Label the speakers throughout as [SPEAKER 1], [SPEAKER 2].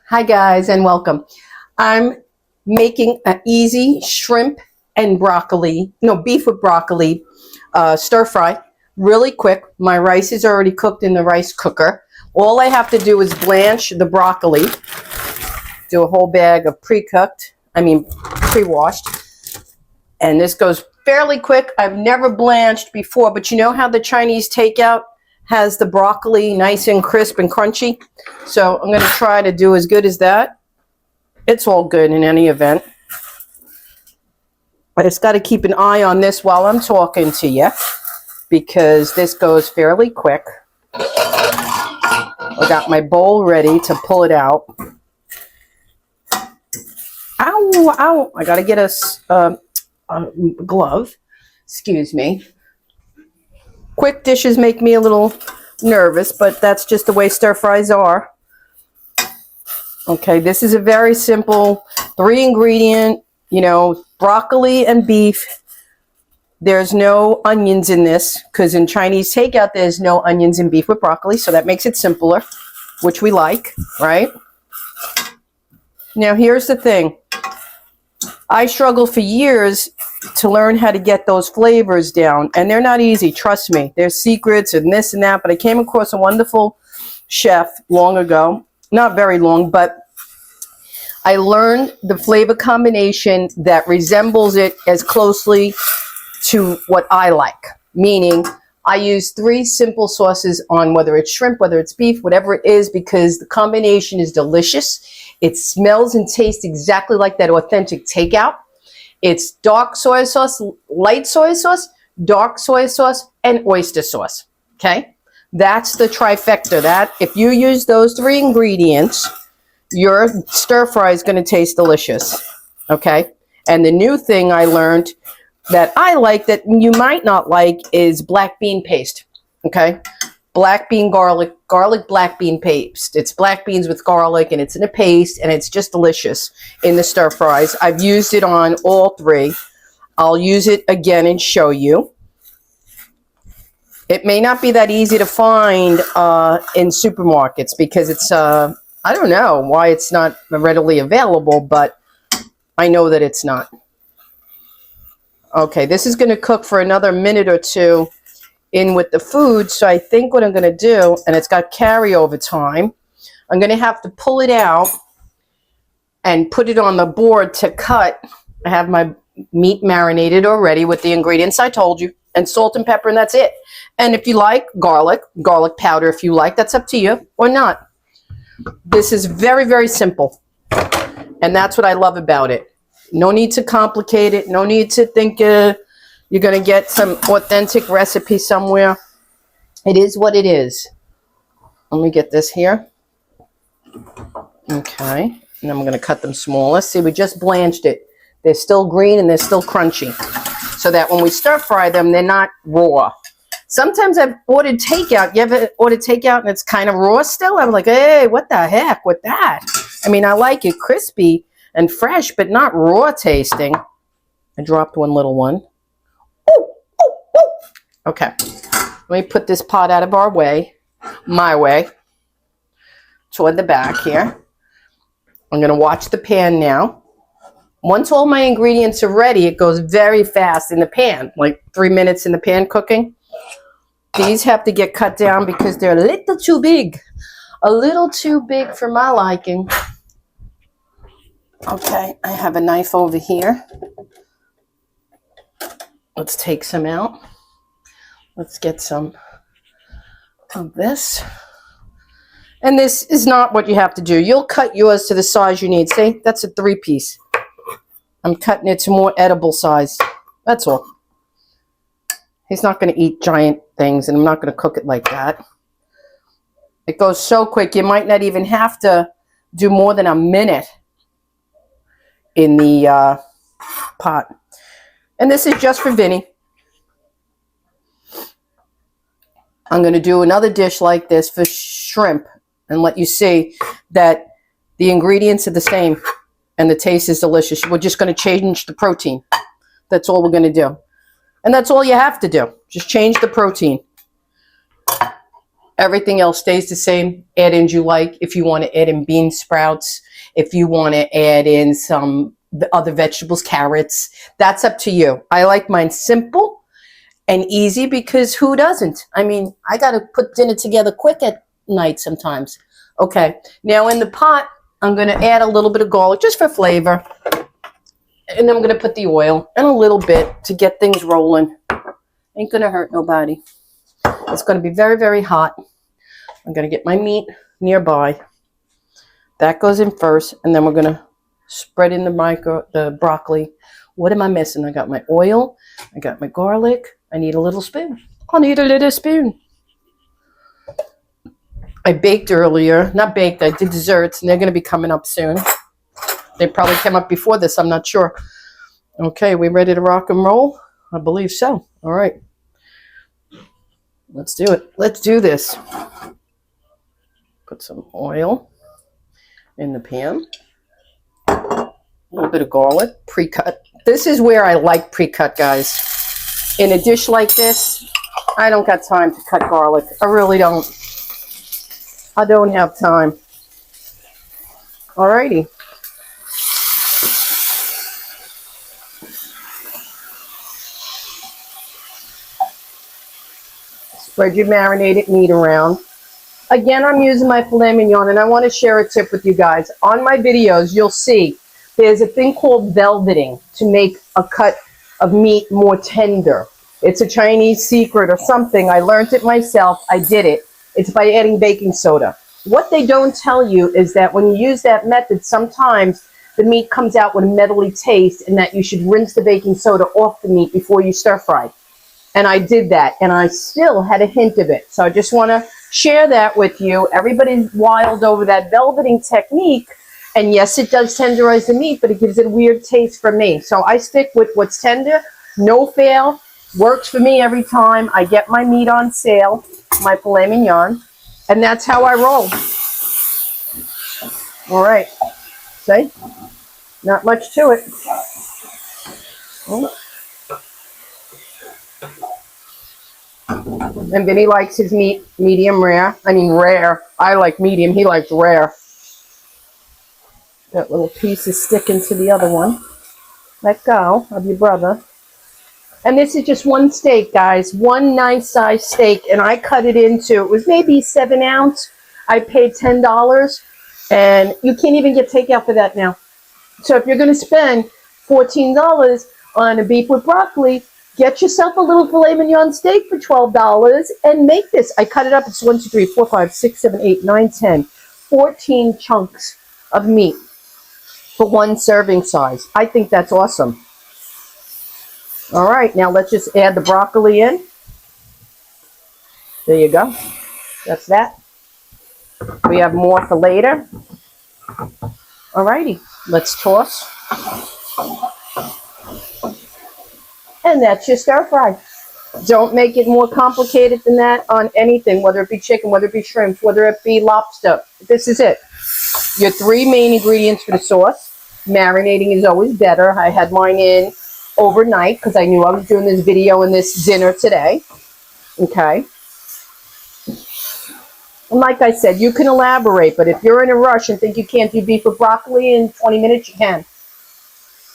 [SPEAKER 1] Hi guys and welcome. I'm making an easy shrimp and broccoli, no, beef with broccoli stir fry. Really quick. My rice is already cooked in the rice cooker. All I have to do is blanch the broccoli. Do a whole bag of pre-washed. And this goes fairly quick. I've never blanched before, but you know how the Chinese takeout has the broccoli nice and crisp and crunchy? So I'm going to try to do as good as that. It's all good in any event. I just got to keep an eye on this while I'm talking to you, because this goes fairly quick. I got my bowl ready to pull it out. Ow, ow. I got to get a glove. Excuse me. Quick dishes make me a little nervous, but that's just the way stir fries are. Okay, this is a very simple 3-ingredient, broccoli and beef. There's no onions in this, because in Chinese takeout, there's no onions in beef with broccoli, so that makes it simpler, which we like, right? Now, here's the thing. I struggled for years to learn how to get those flavors down, and they're not easy, trust me. There's secrets and this and that, but I came across a wonderful chef long ago. Not very long, but I learned the flavor combination that resembles it as closely to what I like. Meaning, I use 3 simple sauces on whether it's shrimp, whether it's beef, whatever it is, because the combination is delicious. It smells and tastes exactly like that authentic takeout. It's dark soy sauce, light soy sauce, dark soy sauce, and oyster sauce. Okay? That's the trifecta. That if you use those 3 ingredients, your stir fry is going to taste delicious. Okay? And the new thing I learned that I like that you might not like is black bean paste. Okay? Black bean garlic black bean paste. It's black beans with garlic, and it's in a paste, and it's just delicious in the stir fries. I've used it on all 3. I'll use it again and show you. It may not be that easy to find in supermarkets, because it's, I don't know why it's not readily available, but I know that it's not. Okay, this is going to cook for another minute or 2 in with the food, so I think what I'm going to do, and it's got carryover time, I'm going to have to pull it out and put it on the board to cut. I have my meat marinated already with the ingredients I told you, and salt and pepper, and that's it. And if you like garlic powder, if you like, that's up to you, or not. This is very, very simple, and that's what I love about it. No need to complicate it. No need to think you're going to get some authentic recipe somewhere. It is what it is. Let me get this here. Okay. And I'm going to cut them smaller. See, we just blanched it. They're still green and they're still crunchy. So that when we stir fry them, they're not raw. Sometimes I've ordered takeout. You ever ordered takeout and it's kind of raw still? I'm like, hey, what the heck with that? I mean, I like it crispy and fresh, but not raw tasting. I dropped one little one. Okay, let me put this pot out of our way, my way, toward the back here. I'm going to watch the pan now. Once all my ingredients are ready, it goes very fast in the pan, like 3 minutes in the pan cooking. These have to get cut down because they're a little too big for my liking. Okay, I have a knife over here. Let's take some out. Let's get some of this. And this is not what you have to do. You'll cut yours to the size you need. See, that's a 3-piece. I'm cutting it to more edible size. That's all. He's not going to eat giant things, and I'm not going to cook it like that. It goes so quick, you might not even have to do more than a minute in the pot. And this is just for Vinny. I'm going to do another dish like this for shrimp and let you see that the ingredients are the same and the taste is delicious. We're just going to change the protein. That's all we're going to do. And that's all you have to do. Just change the protein. Everything else stays the same. Add in you like. If you want to add in bean sprouts, if you want to add in some other vegetables, carrots, that's up to you. I like mine simple and easy because who doesn't? I mean, I got to put dinner together quick at night sometimes. Okay, now in the pot, I'm going to add a little bit of garlic just for flavor. And I'm going to put the oil and a little bit to get things rolling. Ain't going to hurt nobody. It's going to be very, very hot. I'm going to get my meat nearby. That goes in first, and then we're going to spread in the broccoli. What am I missing? I got my oil. I got my garlic. I need a little spoon. I need a little spoon. I baked earlier. Not baked. I did desserts, and they're going to be coming up soon. They probably came up before this. I'm not sure. Okay, we ready to rock and roll? I believe so. All right. Let's do it. Let's do this. Put some oil in the pan. A little bit of garlic, pre-cut. This is where I like pre-cut, guys. In a dish like this, I don't got time to cut garlic. I really don't. I don't have time. Alrighty. Spread your marinated meat around. Again, I'm using my filet mignon, and I want to share a tip with you guys. On my videos, you'll see there's a thing called velveting to make a cut of meat more tender. It's a Chinese secret or something. I learned it myself. I did it. It's by adding baking soda. What they don't tell you is that when you use that method, sometimes the meat comes out with a metally taste, and that you should rinse the baking soda off the meat before you stir fry. And I did that, and I still had a hint of it. So I just want to share that with you. Everybody's wild over that velveting technique. And yes, it does tenderize the meat, but it gives it a weird taste for me. So I stick with what's tender, no fail, works for me every time. I get my meat on sale, my filet mignon, and that's how I roll. All right. See? Not much to it. Oh. And Vinny likes his meat medium rare. I mean rare. I like medium. He likes rare. That little piece is sticking to the other one. Let go of your brother. And this is just one steak, guys. One nice size steak. And I cut it into, it was maybe 7 ounce. I paid $10. And you can't even get takeout for that now. So if you're going to spend $14 on a beef with broccoli, get yourself a little filet mignon steak for $12 and make this. I cut it up. It's 1, 2, 3, 4, 5, 6, 7, 8, 9, 10, 14 chunks of meat for one serving size. I think that's awesome. All right, now let's just add the broccoli in. There you go. That's that. We have more for later. All righty, let's toss. And that's your stir fry. Don't make it more complicated than that on anything, whether it be chicken, whether it be shrimp, whether it be lobster. This is it. Your 3 main ingredients for the sauce. Marinating is always better. I had mine in overnight because I knew I was doing this video and this dinner today. Okay. And like I said, you can elaborate, but if you're in a rush and think you can't do beef with broccoli in 20 minutes, you can.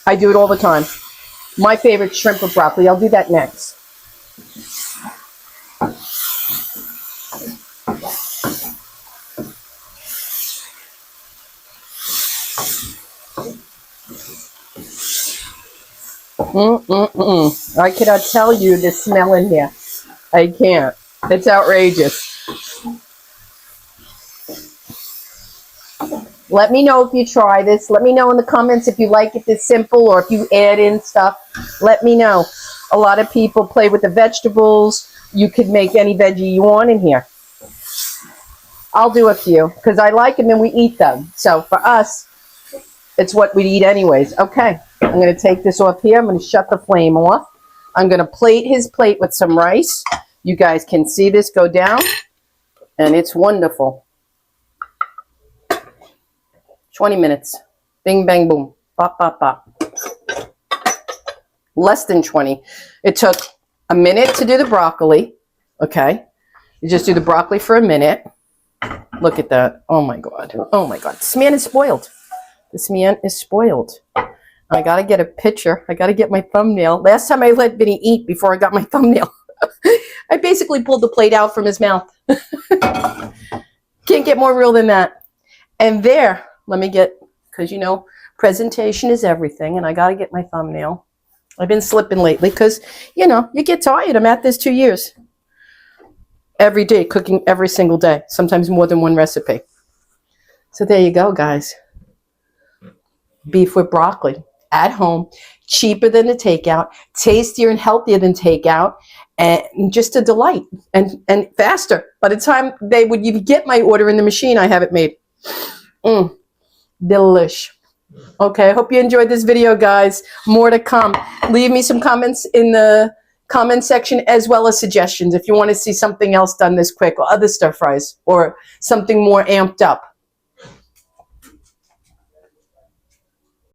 [SPEAKER 1] I do it all the time. My favorite, shrimp with broccoli. I'll do that next. I cannot tell you the smell in here. I can't. It's outrageous. Let me know if you try this. Let me know in the comments if you like it this simple or if you add in stuff. Let me know. A lot of people play with the vegetables. You could make any veggie you want in here. I'll do a few because I like them and we eat them. So for us, it's what we eat anyways. Okay, I'm going to take this off here. I'm going to shut the flame off. I'm going to plate his plate with some rice. You guys can see this go down, and it's wonderful. 20 minutes. Bing, bang, boom. Bop, bop, bop. Less than 20. It took a minute to do the broccoli. Okay. You just do the broccoli for a minute. Look at that. Oh my God. Oh my God. This man is spoiled. This man is spoiled. I got to get a picture. I got to get my thumbnail. Last time I let Vinny eat before I got my thumbnail, I basically pulled the plate out from his mouth. Can't get more real than that. And there, let me get, because you know, presentation is everything, and I got to get my thumbnail. I've been slipping lately because, you know, you get tired. I'm at this 2 years. Every day, cooking every single day, sometimes more than one recipe. So there you go, guys. Beef with broccoli at home, cheaper than the takeout, tastier and healthier than takeout, and just a delight, and faster. By the time you get my order in the machine, I have it made. Delish. Okay, I hope you enjoyed this video, guys. More to come. Leave me some comments in the comment section, as well as suggestions if you want to see something else done this quick, or other stir fries, or something more amped up.